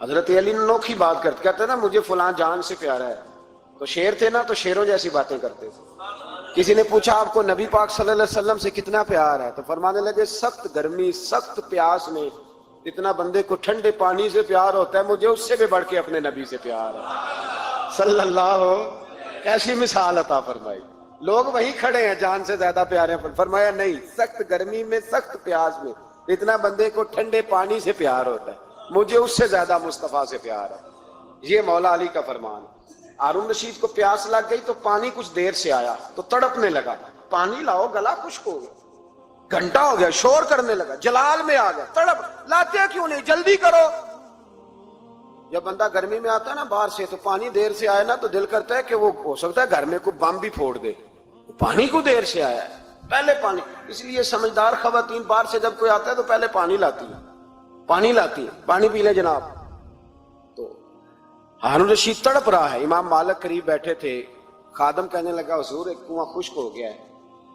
حضرت علی نے انوکھی بات کرتے، کہتے نا مجھے فلاں جان سے پیارا ہے، تو شیر تھے نا تو شیروں جیسی باتیں کرتے تھے۔ کسی نے پوچھا آپ کو نبی پاک صلی اللہ علیہ وسلم سے کتنا پیار ہے، تو فرمانے لگے سخت گرمی سخت پیاس میں اتنا بندے کو ٹھنڈے پانی سے پیار ہوتا ہے، مجھے اس سے بھی بڑھ کے اپنے نبی سے پیار ہے صلی اللہ ہو۔ کیسی مثال عطا فرمائی، لوگ وہیں کھڑے ہیں جان سے زیادہ پیارے ہیں، فرمایا نہیں، سخت گرمی میں سخت پیاس میں اتنا بندے کو ٹھنڈے پانی سے پیار ہوتا ہے، مجھے اس سے زیادہ مصطفیٰ سے پیار ہے۔ یہ مولا علی کا فرمان ہے۔ ہارون رشید کو پیاس لگ گئی تو پانی کچھ دیر سے آیا تو تڑپنے لگا، پانی لاؤ گلا خشک ہو گیا، گھنٹہ ہو گیا، شور کرنے لگا، جلال میں آ گیا، تڑپ، لاتے کیوں نہیں، جلدی کرو۔ جب بندہ گرمی میں آتا ہے نا باہر سے تو پانی دیر سے آیا نا تو دل کرتا ہے کہ وہ ہو سکتا ہے گھر میں کوئی بم بھی پھوڑ دے، پانی کو دیر سے آیا ہے، پہلے پانی۔ اس لیے سمجھدار خواتین باہر سے جب کوئی آتا ہے تو پہلے پانی لاتی ہے، پانی لاتی ہے، پانی پی لے جناب۔ تو ہارون رشید تڑپ رہا ہے، امام مالک قریب بیٹھے تھے، خادم کہنے لگا حضور ایک کنواں خشک ہو گیا ہے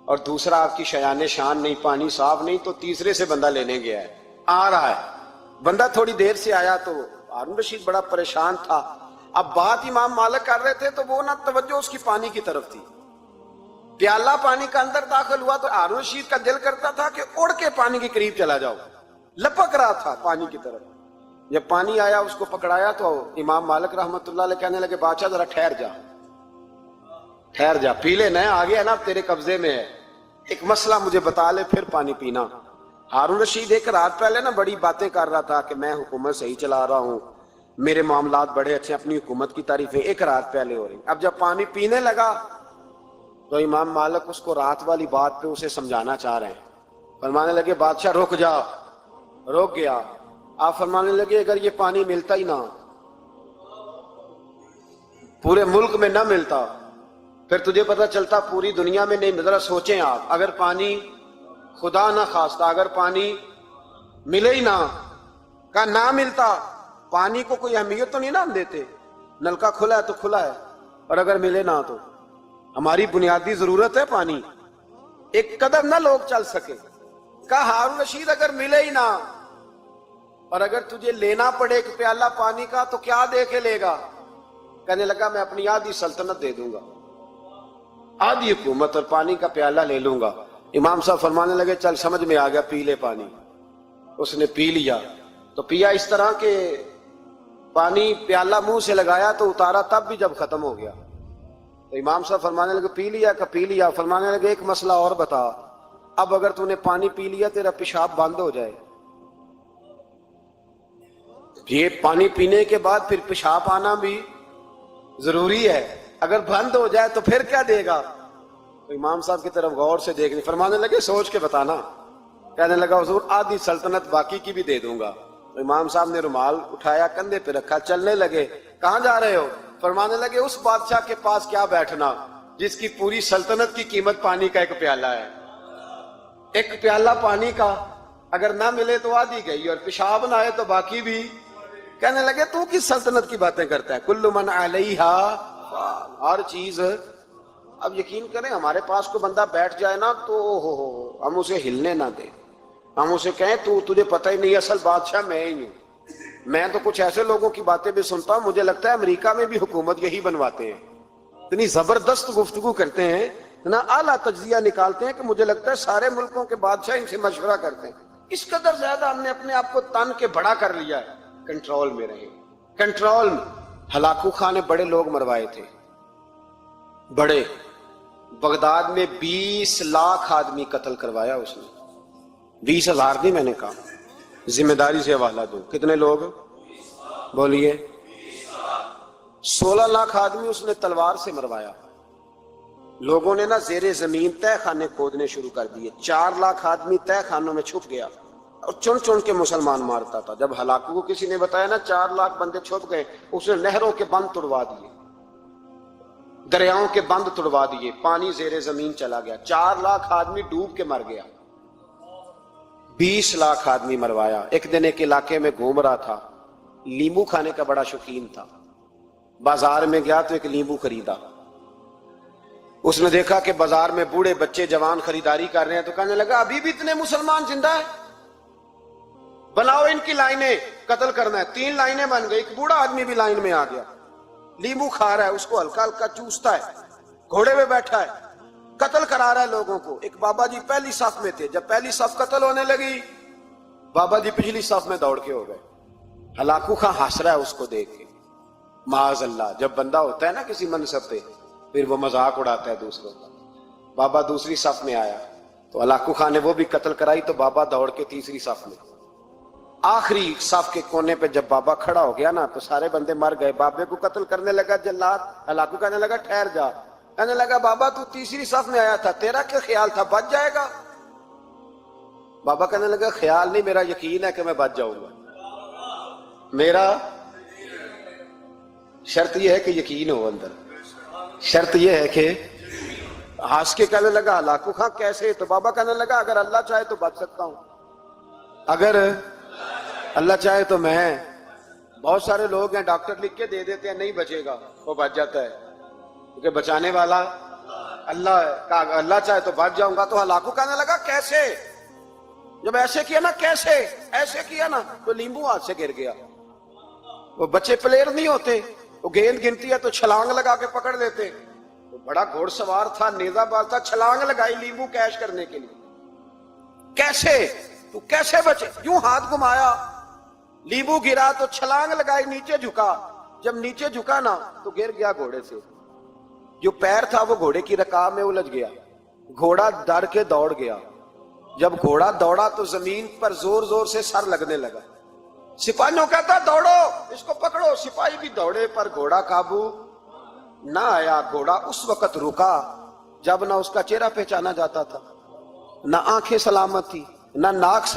اور دوسرا آپ کی شایان شان نہیں، پانی صاف نہیں، تو تیسرے سے بندہ لینے گیا ہے، آ رہا ہے۔ بندہ تھوڑی دیر سے آیا تو ہارون رشید بڑا پریشان تھا۔ اب بات امام مالک کر رہے تھے تو وہ نہ توجہ اس کی پانی کی طرف تھی، پیالہ پانی کا اندر داخل ہوا تو ہارون رشید کا دل کرتا تھا کہ اڑ کے پانی کے قریب چلا جاؤ، لپک رہا تھا پانی کی طرف۔ جب پانی آیا اس کو پکڑایا تو امام مالک رحمت اللہ علیہ کہنے لگے بادشاہ ذرا ٹھہر جا، ٹھہر جا، پی لے، نیا آگے ہے نا، تیرے قبضے میں ہے، ایک مسئلہ مجھے بتا لے پھر پانی پینا۔ ہارون رشید ایک رات پہلے نا بڑی باتیں کر رہا تھا کہ میں حکومت صحیح چلا رہا ہوں، میرے معاملات بڑے اچھے، اپنی حکومت کی تعریفیں ایک رات پہلے ہو رہی۔ اب جب پانی پینے لگا تو امام مالک اس کو رات والی بات پہ اسے سمجھانا چاہ رہے ہیں، فرمانے لگے بادشاہ رک جا، رک گیا۔ آپ فرمانے لگے اگر یہ پانی ملتا ہی نہ، پورے ملک میں نہ ملتا، پھر تجھے پتا چلتا پوری دنیا میں نہیں۔ ذرا سوچیں آپ، اگر پانی خدا نہ خواستہ اگر پانی ملے ہی نہ، کا نہ ملتا، پانی کو کوئی اہمیت تو نہیں نا ہم دیتے، نلکا کھلا ہے تو کھلا ہے، اور اگر ملے نہ تو ہماری بنیادی ضرورت ہے پانی، ایک قدم نہ لوگ چل سکے۔ کہا ہارون رشید اگر ملے ہی نہ اور اگر تجھے لینا پڑے ایک پیالہ پانی کا تو کیا دے کے لے گا؟ کہنے لگا میں اپنی آدھی سلطنت دے دوں گا، آدھی حکومت اور پانی کا پیالہ لے لوں گا۔ امام صاحب فرمانے لگے چل سمجھ میں آ گیا، پی لے پانی۔ اس نے پی لیا تو پیا اس طرح کہ پانی پیالہ منہ سے لگایا تو اتارا تب بھی جب ختم ہو گیا تو امام صاحب فرمانے لگے پی لیا کہ پی لیا؟ فرمانے لگے ایک مسئلہ اور بتا، اب اگر تو نے پانی پی لیا تیرا پیشاب بند ہو جائے، یہ پانی پینے کے بعد پھر پیشاب آنا بھی ضروری ہے، اگر بند ہو جائے تو پھر کیا دے گا؟ تو امام صاحب کی طرف غور سے دیکھنے، فرمانے لگے سوچ کے بتانا۔ کہنے لگا حضور آدھی سلطنت باقی کی بھی دے دوں گا۔ تو امام صاحب نے رومال اٹھایا کندھے پہ رکھا، چلنے لگے۔ کہاں جا رہے ہو؟ فرمانے لگے اس بادشاہ کے پاس کیا بیٹھنا جس کی پوری سلطنت کی قیمت پانی کا ایک پیالہ ہے۔ ایک پیالہ پانی کا اگر نہ ملے تو آدھی گئی اور پیشاب نہ آئے تو باقی بھی۔ کہنے لگے تو کس سلطنت کی باتیں کرتا ہے؟ کل من علیہا، ہر چیز۔ اب یقین کریں ہمارے پاس کوئی بندہ بیٹھ جائے نا تو ہم اسے ہلنے نہ دیں، ہم اسے کہیں تو تجھے پتہ ہی نہیں اصل بادشاہ میں ہی ہوں۔ میں تو کچھ ایسے لوگوں کی باتیں بھی سنتا ہوں، مجھے لگتا ہے امریکہ میں بھی حکومت یہی بنواتے ہیں، اتنی زبردست گفتگو کرتے ہیں، اتنا اعلیٰ تجزیہ نکالتے ہیں کہ مجھے لگتا ہے سارے ملکوں کے بادشاہ ان سے مشورہ کرتے ہیں۔ اس قدر زیادہ ہم نے اپنے آپ کو تن کے بڑا کر لیا ہے۔ کنٹرول میں رہے، کنٹرول میں۔ ہلاکو خان نے بڑے لوگ مروائے تھے، بڑے، بغداد میں 20 لاکھ آدمی قتل کروایا اس نے، 20,000 نہیں میں نے کہا، ذمہ داری سے حوالہ دو، کتنے لوگ بولیے؟ 16 لاکھ آدمی اس نے تلوار سے مروایا۔ لوگوں نے نا زیر زمین تہ خانے کھودنے شروع کر دیے، 4 لاکھ آدمی تہ خانوں میں چھپ گیا اور چن چن کے مسلمان مارتا تھا۔ جب ہلاکو کو کسی نے بتایا نا 4 لاکھ بندے چھپ گئے، اس نے نہروں کے بند توڑوا دیے، دریاؤں کے بند توڑوا دیے، پانی زیر زمین چلا گیا، 4 لاکھ آدمی ڈوب کے مر گیا، 20 لاکھ آدمی مروایا۔ ایک دن ایک علاقے میں گھوم رہا تھا، لیمبو کھانے کا بڑا شوقین تھا، بازار میں گیا تو ایک لیمبو خریدا۔ اس نے دیکھا کہ بازار میں بوڑھے بچے جوان خریداری کر رہے ہیں تو کہنے لگا ابھی بھی اتنے مسلمان زندہ ہیں؟ بناؤ ان کی لائنیں، قتل کرنا ہے. 3 لائنیں بن گئی. ایک بوڑھا آدمی بھی لائن میں آ گیا، لیمو کھا رہا ہے، اس کو ہلکا ہلکا چوستا ہے، گھوڑے پہ بیٹھا ہے، قتل کرا رہا ہے لوگوں کو. ایک بابا جی پہلی صف میں تھے، جب پہلی صف قتل ہونے لگی بابا جی پچھلی صف میں دوڑ کے ہو گئے. ہلاکو خان ہنس رہا ہے اس کو دیکھ کے. معاذ اللہ، جب بندہ ہوتا ہے نا کسی منصب پہ پھر وہ مذاق اڑاتا ہے دوسروں کا. بابا دوسری صف میں آیا تو ہلاکو خان نے وہ بھی قتل کرائی تو بابا دوڑ کے تیسری صف میں. آخری صف کے کونے پہ جب بابا کھڑا ہو گیا نا تو سارے بندے مر گئے. بابے کو قتل کرنے لگا جلاد. ہلاکو کہنے لگا ٹھہر جا. کہنے لگا بابا تو تیسری صف میں آیا تھا، تیرا کیا خیال تھا بچ جائے گا؟ بابا کہنے لگا خیال نہیں، میرا یقین ہے کہ میں بچ جاؤں گا. میرا شرط یہ ہے کہ یقین ہو اندر، شرط یہ ہے کہ ہنس کے کہنے لگا ہلاکو خان کیسے؟ تو بابا کہنے لگا اگر اللہ چاہے تو بچ سکتا ہوں، اگر اللہ چاہے تو میں. بہت سارے لوگ ہیں ڈاکٹر لکھ کے دے دیتے ہیں نہیں بچے گا، وہ بچ جاتا ہے کیونکہ بچانے والا اللہ کا. اللہ چاہے تو بچ جاؤں گا. تو ہلاکو کہنے لگا کیسے؟ جب ایسے کیا نا، کیسے ایسے کیا نا تو لیمبو ہاتھ سے گر گیا. وہ بچے پلیئر نہیں ہوتے، وہ گیند گنتی ہے تو چھلانگ لگا کے پکڑ لیتے. وہ بڑا گھوڑ سوار تھا، نیزہ باز تھا، چھلانگ لگائی لیمبو کیش کرنے کے لیے. کیسے تو کیسے بچے؟ یوں ہاتھ گھمایا، لیمبو گرا تو چھلانگ لگائی، نیچے جھکا. جب نیچے جھکا نا تو گر گیا گھوڑے سے. جو پیر تھا وہ گھوڑے کی رکاب میں الجھ گیا. گھوڑا ڈر کے دوڑ گیا. جب گھوڑا دوڑا تو زمین پر زور زور سے سر لگنے لگا. سپاہیوں کہتا دوڑو اس کو پکڑو. سپاہی بھی دوڑے پر گھوڑا قابو نہ آیا. گھوڑا اس وقت رکا جب نہ اس کا چہرہ پہچانا جاتا تھا، نہ آنکھیں سلامت تھی، نہ ناک